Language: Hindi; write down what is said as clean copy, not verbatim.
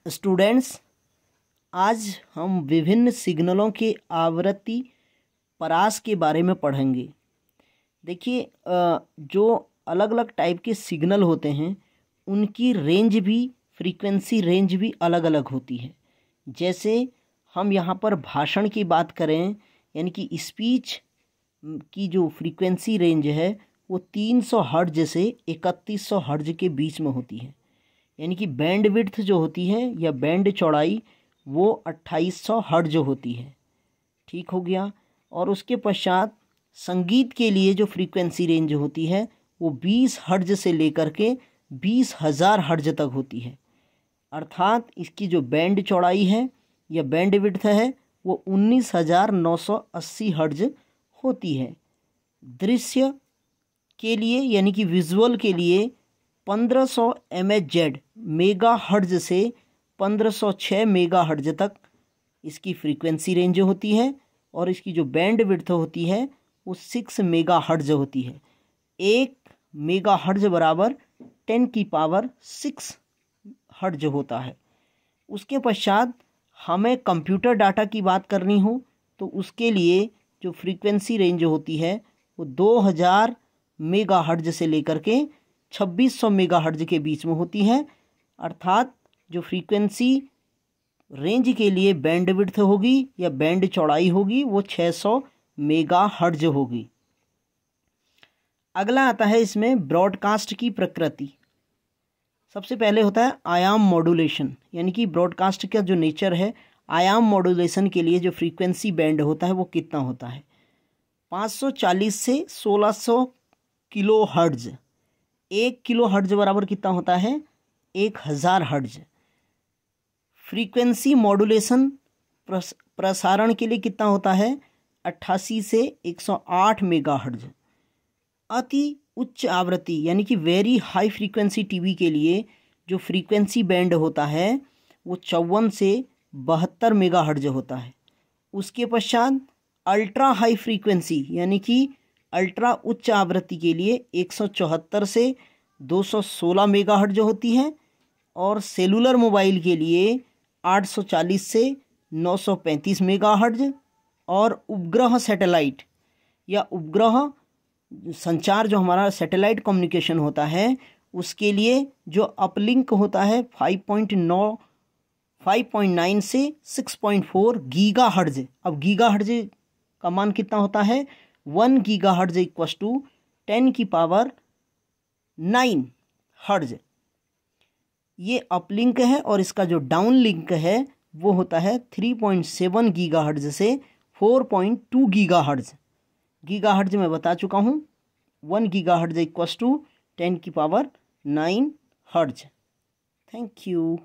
स्टूडेंट्स, आज हम विभिन्न सिग्नलों के आवृत्ति परास के बारे में पढ़ेंगे। देखिए, जो अलग अलग टाइप के सिग्नल होते हैं उनकी रेंज भी, फ्रीक्वेंसी रेंज भी अलग अलग होती है। जैसे हम यहाँ पर भाषण की बात करें, यानी कि स्पीच की जो फ्रीक्वेंसी रेंज है वो 300 हर्ट्ज से 3100 हर्ट्ज के बीच में होती है। यानी कि बैंड विड्थ जो होती है या बैंड चौड़ाई वो 2800 हर्ट्ज होती है। ठीक हो गया। और उसके पश्चात संगीत के लिए जो फ्रीक्वेंसी रेंज होती है वो 20 हर्ट्ज से लेकर के 20,000 हर्ट्ज तक होती है। अर्थात इसकी जो बैंड चौड़ाई है या बैंड विड्थ है वो 19,980 हर्ट्ज होती है। दृश्य के लिए यानी कि विजुअल के लिए 1500 MHz मेगा हर्ट्ज से 1506 मेगा हर्ट्ज तक इसकी फ्रीक्वेंसी रेंज होती है। और इसकी जो बैंड विड्थ होती है वो 6 मेगा हर्ट्ज होती है। 1 मेगा हर्ट्ज बराबर 10⁶ हर्ट्ज होता है। उसके पश्चात हमें कंप्यूटर डाटा की बात करनी हो तो उसके लिए जो फ्रीक्वेंसी रेंज होती है वो 2000 मेगा हर्ट्ज से लेकर के 2600 मेगा हर्ट्ज के बीच में होती है। अर्थात जो फ्रीक्वेंसी रेंज के लिए बैंड विड्थ होगी या बैंड चौड़ाई होगी वो 600 मेगा हर्ट्ज होगी। अगला आता है इसमें ब्रॉडकास्ट की प्रकृति। सबसे पहले होता है आयाम मॉड्यूलेशन, यानी कि ब्रॉडकास्ट का जो नेचर है, आयाम मॉड्यूलेशन के लिए जो फ्रीक्वेंसी बैंड होता है वो कितना होता है। 540 से 1600 किलो हर्ट्ज। 1 किलो हर्ट्ज बराबर कितना होता है, 1000 हर्ट्ज। फ्रीक्वेंसी मॉड्यूलेशन प्रसारण के लिए कितना होता है, 88 से 108 मेगा हर्ट्ज। अति उच्च आवृत्ति यानी कि वेरी हाई फ्रीक्वेंसी टीवी के लिए जो फ्रीक्वेंसी बैंड होता है वो 54 से 72 मेगा हर्ट्ज होता है। उसके पश्चात अल्ट्रा हाई फ्रीक्वेंसी यानी कि अल्ट्रा उच्च आवृत्ति के लिए 174 से 216 मेगा हर्ट्ज होती है। और सेलुलर मोबाइल के लिए 840 से 935 मेगा हर्ट्ज। और उपग्रह सैटेलाइट या उपग्रह संचार जो हमारा सैटेलाइट कम्युनिकेशन होता है उसके लिए जो अपलिंक होता है 5.9 से 6.4 गीगा हर्ट्ज। अब गीगा हर्ट्ज का मान कितना होता है, 1 giga hertz equals to 10⁹ hertz. ये अपलिंक है। और इसका जो डाउन लिंक है वो होता है 3.7 गीगा हर्ट्ज से 4.2 गीगा हर्ट्ज। गीगा हर्ट्ज मैं बता चुका हूँ, 1 giga hertz equals to 10⁹ hertz. Thank you.